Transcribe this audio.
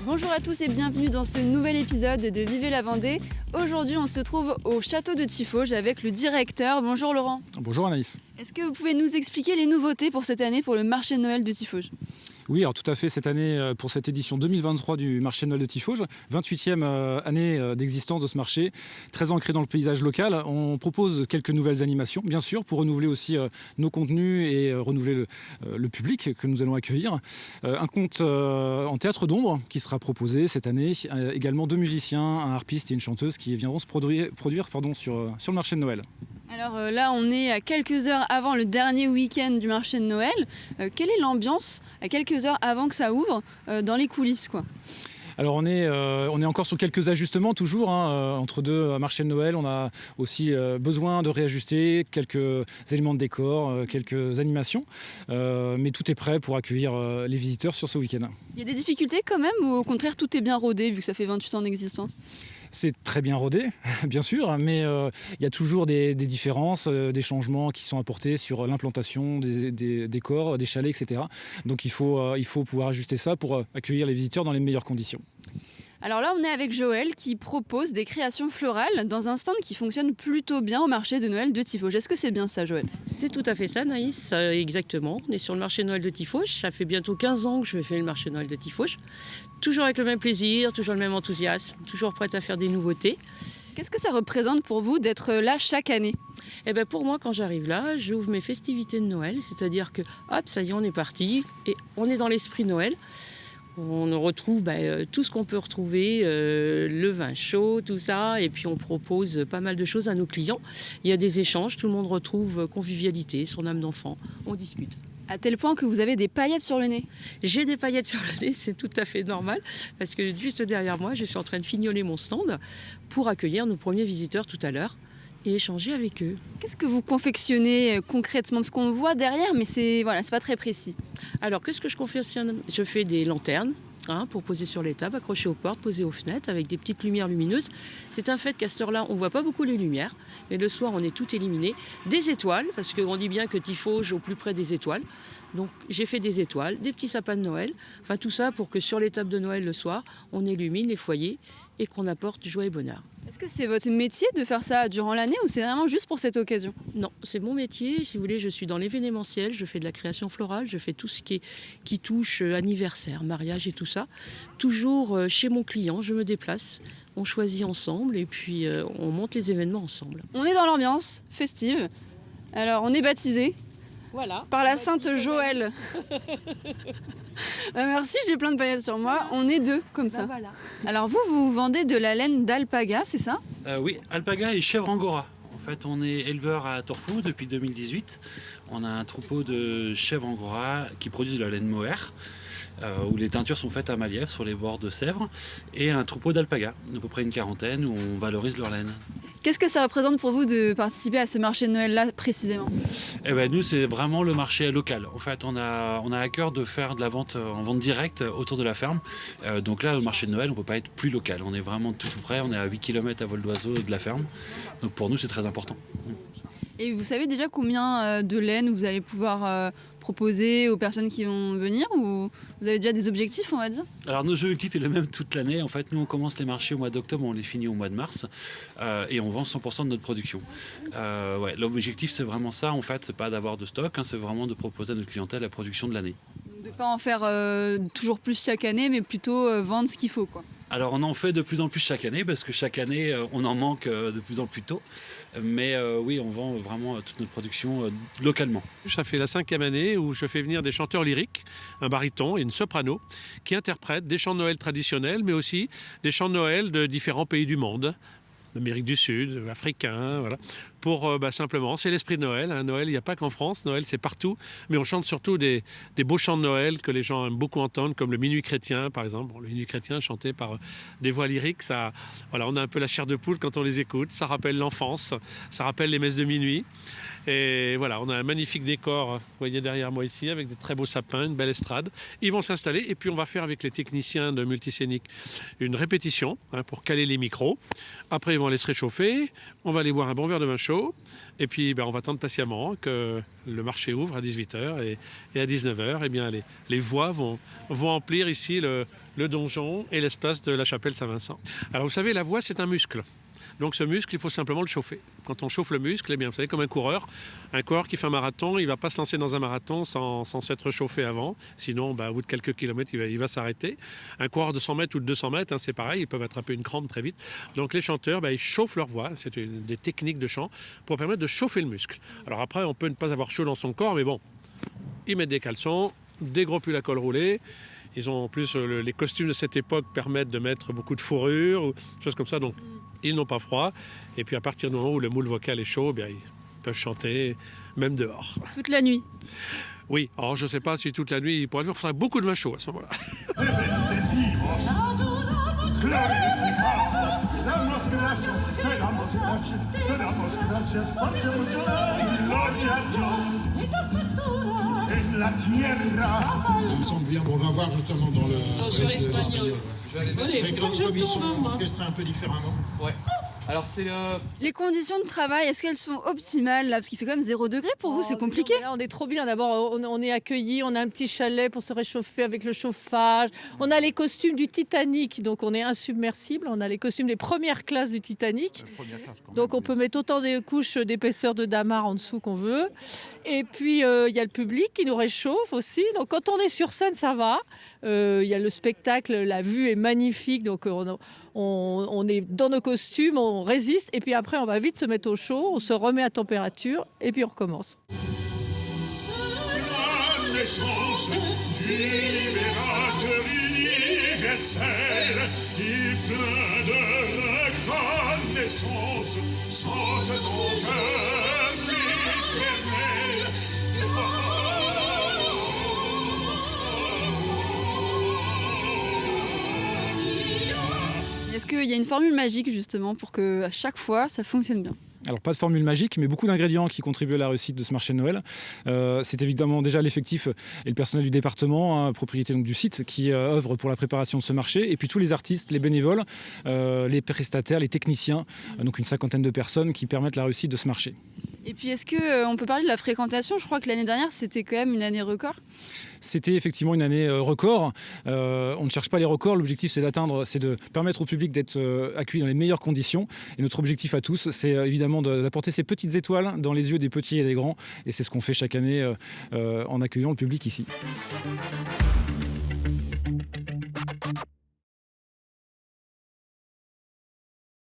Bonjour à tous et bienvenue dans ce nouvel épisode de Vivez la Vendée. Aujourd'hui, on se trouve au château de Tiffauges avec le directeur. Bonjour Laurent. Bonjour Anaïs. Est-ce que vous pouvez nous expliquer les nouveautés pour cette année pour le marché de Noël de Tiffauges ? Oui, alors tout à fait, cette année, pour cette édition 2023 du marché de Noël de Tiffauges, 28e année d'existence de ce marché, très ancré dans le paysage local. On propose quelques nouvelles animations, bien sûr, pour renouveler aussi nos contenus et renouveler le public que nous allons accueillir. Un conte en théâtre d'ombre qui sera proposé cette année, également 2 musiciens, un harpiste et une chanteuse qui viendront se produire sur le marché de Noël. Alors là, on est à quelques heures avant le dernier week-end du marché de Noël. Quelle est l'ambiance à quelques heures avant que ça ouvre dans les coulisses, quoi ? Alors on est encore sur quelques ajustements toujours, entre deux marchés de Noël. On a aussi besoin de réajuster quelques éléments de décor, quelques animations. Mais tout est prêt pour accueillir les visiteurs sur ce week-end. Il y a des difficultés quand même ou au contraire tout est bien rodé vu que ça fait 28 ans d'existence ? C'est très bien rodé, bien sûr, mais il y a toujours des différences, des changements qui sont apportés sur l'implantation des décors, des chalets, etc. Donc il faut pouvoir ajuster ça pour accueillir les visiteurs dans les meilleures conditions. Alors là, on est avec Joël qui propose des créations florales dans un stand qui fonctionne plutôt bien au marché de Noël de Tiffauges. Est-ce que c'est bien ça, Joël ? C'est tout à fait ça, Naïs, exactement. On est sur le marché de Noël de Tiffauges. Ça fait bientôt 15 ans que je fais le marché de Noël de Tiffauges. Toujours avec le même plaisir, toujours le même enthousiasme, toujours prête à faire des nouveautés. Qu'est-ce que ça représente pour vous d'être là chaque année ? Et ben pour moi, quand j'arrive là, j'ouvre mes festivités de Noël, c'est-à-dire que hop, ça y est, on est parti et on est dans l'esprit Noël. On retrouve tout ce qu'on peut retrouver, le vin chaud, tout ça, et puis on propose pas mal de choses à nos clients. Il y a des échanges, tout le monde retrouve convivialité, son âme d'enfant, on discute. À tel point que vous avez des paillettes sur le nez. J'ai des paillettes sur le nez, c'est tout à fait normal, parce que juste derrière moi, je suis en train de fignoler mon stand pour accueillir nos premiers visiteurs tout à l'heure et échanger avec eux. Qu'est-ce que vous confectionnez concrètement ? Parce qu'on voit derrière, mais c'est pas très précis. Alors, qu'est-ce que je confectionne ? Je fais des lanternes pour poser sur les tables, accrocher aux portes, poser aux fenêtres avec des petites lumières lumineuses. C'est un fait qu'à cette heure-là, on ne voit pas beaucoup les lumières, mais le soir, on est tout éliminé. Des étoiles, parce qu'on dit bien que Tiffauges au plus près des étoiles. Donc, j'ai fait des étoiles, des petits sapins de Noël, enfin tout ça pour que sur les tables de Noël le soir, on illumine les foyers et qu'on apporte joie et bonheur. Est-ce que c'est votre métier de faire ça durant l'année ou c'est vraiment juste pour cette occasion ? Non, c'est mon métier. Si vous voulez, je suis dans l'événementiel, je fais de la création florale, je fais tout ce qui touche anniversaire, mariage et tout ça. Toujours chez mon client, je me déplace, on choisit ensemble et puis on monte les événements ensemble. On est dans l'ambiance festive. Alors, on est baptisé. Voilà. Par la Sainte Joël. Merci, j'ai plein de paillettes sur moi. On est deux, comme ça. Voilà. Alors vous vendez de la laine d'alpaga, c'est ça ? Oui, alpaga et chèvre angora. En fait, on est éleveur à Torfou depuis 2018. On a un troupeau de chèvres angora qui produisent de la laine mohair, où les teintures sont faites à Malièvre, sur les bords de Sèvres, et un troupeau d'alpaga, à peu près une quarantaine, où on valorise leur laine. Qu'est-ce que ça représente pour vous de participer à ce marché de Noël-là précisément ? Nous, c'est vraiment le marché local. En fait, on a à cœur de faire de la vente en vente directe autour de la ferme. Donc là, au marché de Noël, on ne peut pas être plus local. On est vraiment tout près. On est à 8 km à vol d'oiseau de la ferme. Donc pour nous, c'est très important. Et vous savez déjà combien de laine vous allez pouvoir proposer aux personnes qui vont venir ou vous avez déjà des objectifs, on va dire ? Alors nos objectifs est le même toute l'année. En fait, nous on commence les marchés au mois d'octobre, on les finit au mois de mars et on vend 100% de notre production. L'objectif c'est vraiment ça en fait, c'est pas d'avoir de stock, c'est vraiment de proposer à notre clientèle la production de l'année. De ne pas en faire toujours plus chaque année, mais plutôt vendre ce qu'il faut, quoi. Alors on en fait de plus en plus chaque année parce que chaque année on en manque de plus en plus tôt. Mais oui, on vend vraiment toute notre production localement. Ça fait la 5e année où je fais venir des chanteurs lyriques, un baryton et une soprano, qui interprètent des chants de Noël traditionnels, mais aussi des chants de Noël de différents pays du monde. d'Amérique du Sud, africains, voilà. Pour simplement, c'est l'esprit de Noël. Hein. Noël, il n'y a pas qu'en France, Noël c'est partout. Mais on chante surtout des beaux chants de Noël que les gens aiment beaucoup entendre, comme le Minuit chrétien par exemple. Bon, le Minuit chrétien chanté par des voix lyriques, ça, voilà, on a un peu la chair de poule quand on les écoute. Ça rappelle l'enfance, ça rappelle les messes de minuit. Et voilà, on a un magnifique décor, vous voyez derrière moi ici, avec des très beaux sapins, une belle estrade. Ils vont s'installer et puis on va faire avec les techniciens de Multiscénic une répétition pour caler les micros. Après, ils vont aller se réchauffer. On va aller boire un bon verre de vin chaud. chaud. Et puis on va attendre patiemment que le marché ouvre à 18h et à 19h, eh bien, les voies vont emplir ici le donjon et l'espace de la chapelle Saint-Vincent. Alors vous savez, la voie c'est un muscle. Donc ce muscle, il faut simplement le chauffer. Quand on chauffe le muscle, eh bien, vous savez, comme un coureur qui fait un marathon, il ne va pas se lancer dans un marathon sans s'être chauffé avant. Sinon, au bout de quelques kilomètres, il va s'arrêter. Un coureur de 100 mètres ou de 200 mètres, c'est pareil, ils peuvent attraper une crampe très vite. Donc les chanteurs, ils chauffent leur voix. C'est une des techniques de chant pour permettre de chauffer le muscle. Alors après, on peut ne pas avoir chaud dans son corps, mais bon, ils mettent des caleçons, des gros pulls à col roulé. Ils ont en plus, les costumes de cette époque permettent de mettre beaucoup de fourrure, ou choses comme ça. Donc, ils n'ont pas froid. Et puis, à partir du moment où le moule vocal est chaud, ils peuvent chanter, même dehors. Toute la nuit. Oui, alors je ne sais pas si toute la nuit, il pourrait faire beaucoup de vin chaud à ce moment-là. Ça me semble bien, on va voir justement dans le... Sur l'espagnol. C'est comme ils sont orchestrés un peu différemment. Ouais. Alors c'est Les conditions de travail, est-ce qu'elles sont optimales là? Parce qu'il fait quand même 0 degré pour vous, c'est compliqué. Là, on est trop bien. D'abord, on est accueillis, on a un petit chalet pour se réchauffer avec le chauffage. On a les costumes du Titanic, donc on est insubmersible. On a les costumes des premières classes du Titanic. Donc on peut mettre autant de couches d'épaisseur de damar en dessous qu'on veut. Et puis il y a le public qui nous réchauffe aussi. Donc quand on est sur scène, ça va. Il y a le spectacle, la vue est magnifique. Donc on est dans nos costumes, on résiste. Et puis après, on va vite se mettre au chaud, on se remet à température et puis on recommence. La naissance du libérateur universel, qui plein de reconnaissance chante ton cœur éternel. Est-ce qu'il y a une formule magique justement pour que à chaque fois ça fonctionne bien? Alors pas de formule magique, mais beaucoup d'ingrédients qui contribuent à la réussite de ce marché de Noël. C'est évidemment déjà l'effectif et le personnel du département, propriété donc du site, qui œuvre pour la préparation de ce marché, et puis tous les artistes, les bénévoles, les prestataires, les techniciens, donc une 50aine de personnes qui permettent la réussite de ce marché. Et puis est-ce qu'on peut parler de la fréquentation? Je crois que l'année dernière c'était quand même une année record. C'était effectivement une année record. On ne cherche pas les records. L'objectif, c'est de permettre au public d'être accueilli dans les meilleures conditions. Et notre objectif à tous, c'est évidemment d'apporter ces petites étoiles dans les yeux des petits et des grands. Et c'est ce qu'on fait chaque année en accueillant le public ici.